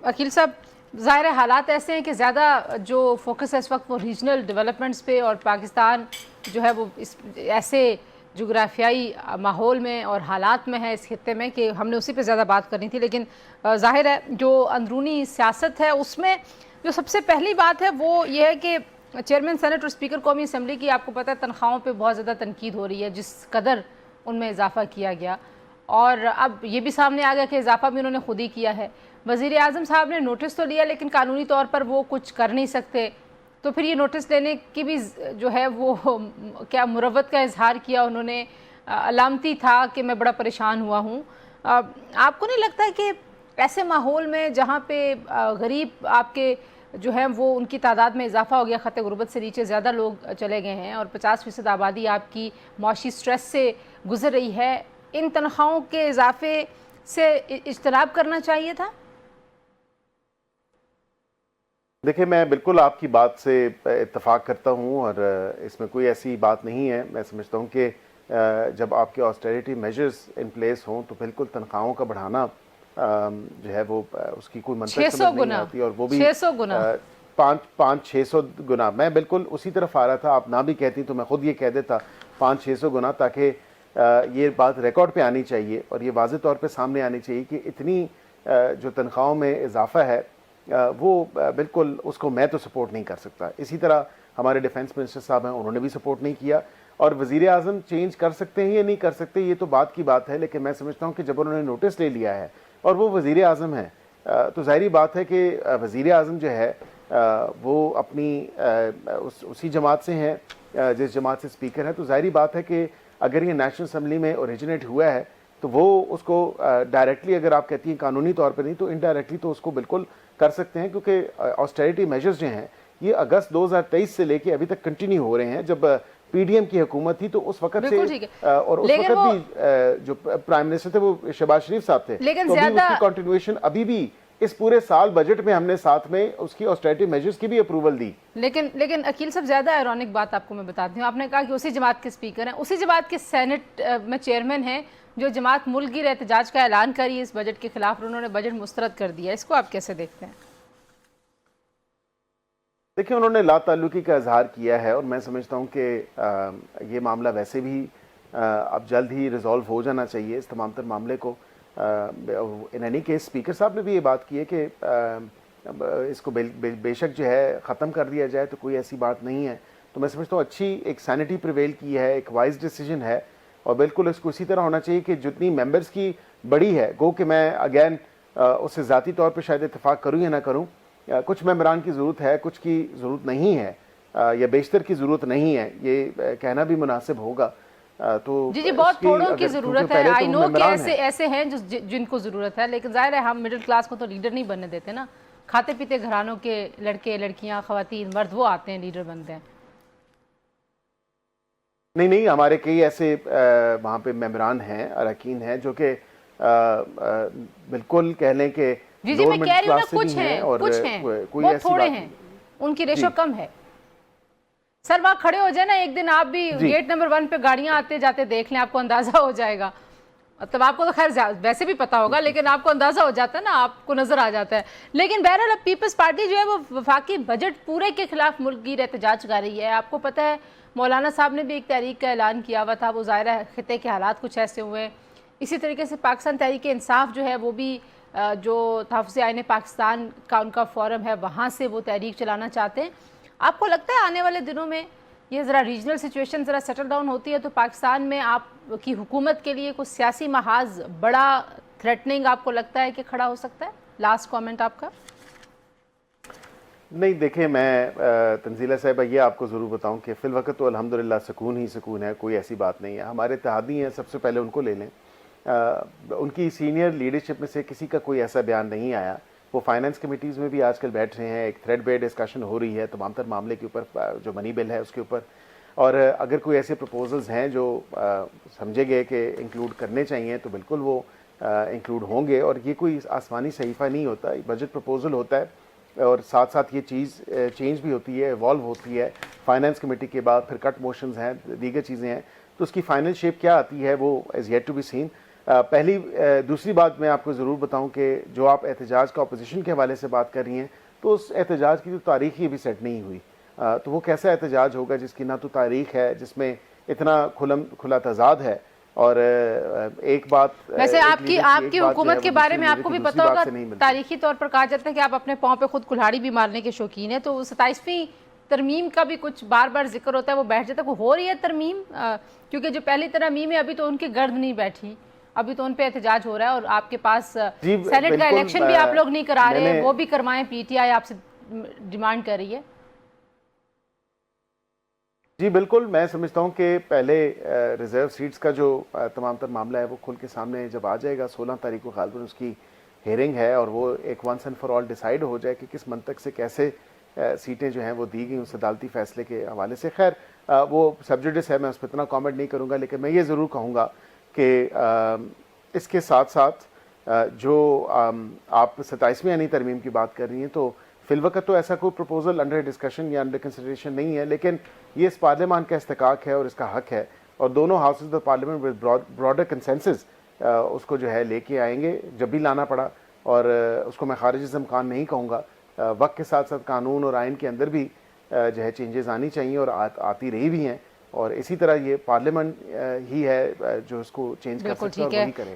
अकील साहब, ज़ाहिर है हालात ऐसे हैं कि ज़्यादा जो फोकस है इस वक्त वो रीजनल डेवलपमेंट्स पे, और पाकिस्तान जो है वो इस ऐसे जोग्राफियाई माहौल में और हालात में है इस खित्ते में कि हमने उसी पे ज़्यादा बात करनी थी। लेकिन ज़ाहिर है जो अंदरूनी सियासत है उसमें जो सबसे पहली बात है वो ये है कि चेयरमैन सेनेट और स्पीकर कौमी असम्बली की, आपको पता है, तनख्वाहों पे बहुत ज़्यादा तनकीद हो रही है जिस कदर उनमें इजाफा किया गया, और अब ये भी सामने आ गया कि इजाफा भी उन्होंने खुद ही किया है। वज़ीर आज़म साहब ने नोटिस तो लिया लेकिन कानूनी तौर पर वो कुछ कर नहीं सकते, तो फिर ये नोटिस लेने की भी जो है वो क्या मुरव्वत का इजहार किया उन्होंने, अलामती था कि मैं बड़ा परेशान हुआ हूँ। आपको नहीं लगता कि ऐसे माहौल में जहाँ पे गरीब आपके जो है वो उनकी तादाद में इजाफा हो गया, ख़त गुरबत से नीचे ज़्यादा लोग चले गए हैं और 50% आबादी आपकी मौशी स्ट्रेस से गुजर रही है, इन तनख्वाहों के इजाफे से इज्तनाब करना चाहिए था? देखिए, मैं बिल्कुल आपकी बात से इत्तफाक करता हूँ और इसमें कोई ऐसी बात नहीं है। मैं समझता हूँ कि जब आपके ऑस्टेरिटी मेजर्स इन प्लेस हों तो बिल्कुल तनख्वाहों का बढ़ाना जो है वो उसकी कोई मंतक समझ नहीं आती, और वो भी 600 गुना, 500-600 गुना। मैं बिल्कुल उसी तरफ आ रहा था, आप ना भी कहती तो मैं खुद ये कह देता 500-600 गुना, ताकि ये बात रिकॉर्ड पे आनी चाहिए और ये वाज़ेह तौर पे सामने आनी चाहिए कि इतनी जो तनख्वाहों में इजाफा है वो बिल्कुल उसको मैं तो सपोर्ट नहीं कर सकता। इसी तरह हमारे डिफेंस मिनिस्टर साहब हैं, उन्होंने भी सपोर्ट नहीं किया। और वज़ीर आज़म चेंज कर सकते हैं या नहीं कर सकते ये तो बात की बात है, लेकिन मैं समझता हूँ कि जब उन्होंने नोटिस ले लिया है और वो वज़ीर आज़म हैं तो ज़ाहिरी बात है कि वज़ीर आज़म जो है वो अपनी उसी जमात से हैं जिस जमात से स्पीकर है, तो ज़ाहिरी बात है कि अगर ये नेशनल असम्बली में ओरिजिनेट हुआ है तो वो उसको डायरेक्टली, अगर आप कहती हैं कानूनी तौर पर नहीं, तो इनडायरेक्टली तो उसको बिल्कुल कर सकते हैं, क्योंकि ऑस्टेरिटी मेजर्स जो हैं ये अगस्त 2023 से लेके अभी तक कंटिन्यू हो रहे हैं। जब पीडीएम की हुकूमत थी तो उस वक्त से और उस वक्त भी जो प्राइम मिनिस्टर थे वो शहबाज शरीफ साहब थे, लेकिन तो अभी उसकी कंटिन्यूएशन अभी भी इस पूरे साल बजट में हमने साथ में उसकी ऑस्टेरिटी मेजर्स की भी अप्रूवल दी। लेकिन अकील साहब, ज़्यादा आयरॉनिक बात आपको मैं बताती हूँ, आपने कहा कि उसी जमात के स्पीकर हैं, उसी जमात के सेनेट में चेयरमैन हैं जो जमात मुल्की एहतजाज का ऐलान करी इस बजट के खिलाफ, उन्होंने बजट मुस्तरद कर दिया। इसको आप कैसे देखते हैं? देखिए, उन्होंने लाताल्लुकी का इजहार किया है और मैं समझता हूँ कि ये मामला वैसे भी अब जल्द ही रिजॉल्व हो जाना चाहिए, इस तमाम तर मामले को। इन एनी केस स्पीकर साहब ने भी ये बात की है कि इसको बेशक जो है ख़त्म कर दिया जाए, तो कोई ऐसी बात नहीं है। तो मैं समझता हूँ अच्छी एक सैनिटी प्रिवेल की है, एक वाइज डिसीजन है, और बिल्कुल इसको इसी तरह होना चाहिए कि जितनी मेंबर्स की बड़ी है, गो कि मैं अगैन उससे ज़ाती तौर पे शायद इत्तेफाक करूँ या ना करूँ, कुछ मेंबरान की ज़रूरत है, कुछ की ज़रूरत नहीं है, या बेशतर की ज़रूरत नहीं है, ये कहना भी मुनासिब होगा। तो जी बहुत थोड़ों की ज़रूरत है। आई नो कि ऐसे हैं जिनको ज़रूरत है, लेकिन जाहिर है हम मिडिल क्लास को तो लीडर नहीं बनने देते ना। खाते पीते घरानों के लड़के लड़कियां खवातीन मर्द वो आते हैं, लीडर बनते हैं। नहीं, हमारे कई ऐसे वहाँ पे मेंबरान हैं, अरकान हैं, जो कि बिल्कुल कह लें कि जी मैं कह रही हूँ ना, कुछ हैं कोई थोड़े हैं, उनकी रेशो कम है। सर वहाँ खड़े हो जाए ना एक दिन, आप भी गेट नंबर 1 पे गाड़ियां आते जाते देख लें, आपको अंदाजा हो जाएगा। मतलब आपको तो खैर वैसे भी पता होगा, लेकिन आपको अंदाजा हो जाता है ना, आपको नजर आ जाता है। लेकिन बहरहाल अब पीपल्स पार्टी जो है वो वफाकी बजट पूरे के खिलाफ मुल्की एहतजाज कर रही है। आपको पता है मौलाना साहब ने भी एक तहरीक का ऐलान किया हुआ था, वो ज़ाहिर है खिते के हालात कुछ ऐसे हुए। इसी तरीके से पाकिस्तान तहरीक इंसाफ जो है वो भी जो तहफ़्फ़ुज़ आईन पाकिस्तान का उनका फोरम है वहाँ से वो तहरीक चलाना चाहते हैं। आपको लगता है आने वाले दिनों में ये ज़रा रीजनल सिचुएशन ज़रा सेटल डाउन होती है तो पाकिस्तान में आपकी हुकूमत के लिए कुछ सियासी महाज बड़ा थ्रेटनिंग आपको लगता है कि खड़ा हो सकता है? लास्ट कमेंट आपका। नहीं, देखें, मैं तंजीला साहिबा ये आपको ज़रूर बताऊं कि फ़िल वक्त तो अल्हम्दुलिल्लाह सुकून ही सुकून है, कोई ऐसी बात नहीं है। हमारे इत्तेहादी हैं, सबसे पहले उनको ले लें। उनकी सीनियर लीडरशिप में से किसी का कोई ऐसा बयान नहीं आया। वो फाइनेंस कमेटीज़ में भी आजकल बैठ रहे हैं, एक थ्रेड बेयर डिस्कशन हो रही है तमाम तर मामले के ऊपर, जो मनी बिल है उसके ऊपर। और अगर कोई ऐसे प्रपोजल्स हैं जो समझे गए कि इंक्लूड करने चाहिए तो बिल्कुल वो इंक्लूड होंगे। और ये कोई आसमानी सहीफ़ा नहीं होता, बजट प्रपोजल होता है और साथ साथ ये चीज़ चेंज भी होती है, इवॉल्व होती है। फाइनेंस कमेटी के बाद फिर कट मोशंस हैं, दीगर चीज़ें हैं, तो उसकी फ़ाइनल शेप क्या आती है वो is yet to be seen. दूसरी बात मैं आपको ज़रूर बताऊं कि जो आप एहतजाज का अपोजिशन के हवाले से बात कर रही हैं, तो उस एहतजाज की तो तारीख ही अभी सेट नहीं हुई। तो वो कैसा एहतजाज होगा जिसकी ना तो तारीख है, जिसमें इतना खुला तजाद है। और एक बात, वैसे आपकी हुकूमत के बारे में आपको भी पता होगा, तारीखी तारीखी तौर पर कहा जाता है कि आप अपने पाँव पे खुद कुल्हाड़ी भी मारने के शौकीन है, तो 27वीं तरमीम का भी कुछ बार बार जिक्र होता है, वो बैठ जाता है। हो रही है तरमीम? क्योंकि जो पहली तरमीम है अभी तो उनकी गर्द नहीं बैठी, अभी तो उन पे एहतजाज हो रहा है। और आपके पास सेनेट का इलेक्शन भी आप लोग नहीं करा रहे, वो भी करवाएं, PTI आपसे डिमांड कर रही है। जी बिल्कुल, मैं समझता हूं कि पहले रिजर्व सीट्स का जो तमाम तर मामला है वो खुल के सामने जब आ जाएगा, 16 तारीख को गालिबन उसकी हेयरिंग है, और वो एक once and for all decide हो जाए कि किस मंतक से कैसे सीटें जो हैं वो दी गई उस अदालती फैसले के हवाले से। खैर वो सब्जुडिस है, मैं उस पर इतना कॉमेंट नहीं करूँगा, लेकिन मैं ये ज़रूर कहूँगा कि इसके साथ साथ जो आप 27वीं यानी तरमीम की बात कर रही हैं, तो फिलवक़्त तो ऐसा कोई प्रपोजल अंडर डिस्कशन या अंडर कंसिडरेशन नहीं है, लेकिन ये इस पार्लियामान का इस्तेकाक है और इसका हक है, और दोनों houses of parliament with broader consensus उसको जो है लेके आएंगे जब भी लाना पड़ा। और उसको मैं खारिज इम्कान नहीं कहूँगा, वक्त के साथ साथ कानून और आइन के अंदर भी जो है चेंजेस आनी चाहिए, और आती रही भी हैं, और इसी तरह ये पार्लियामेंट ही है जो इसको चेंज कर सकता है और वही करेगा।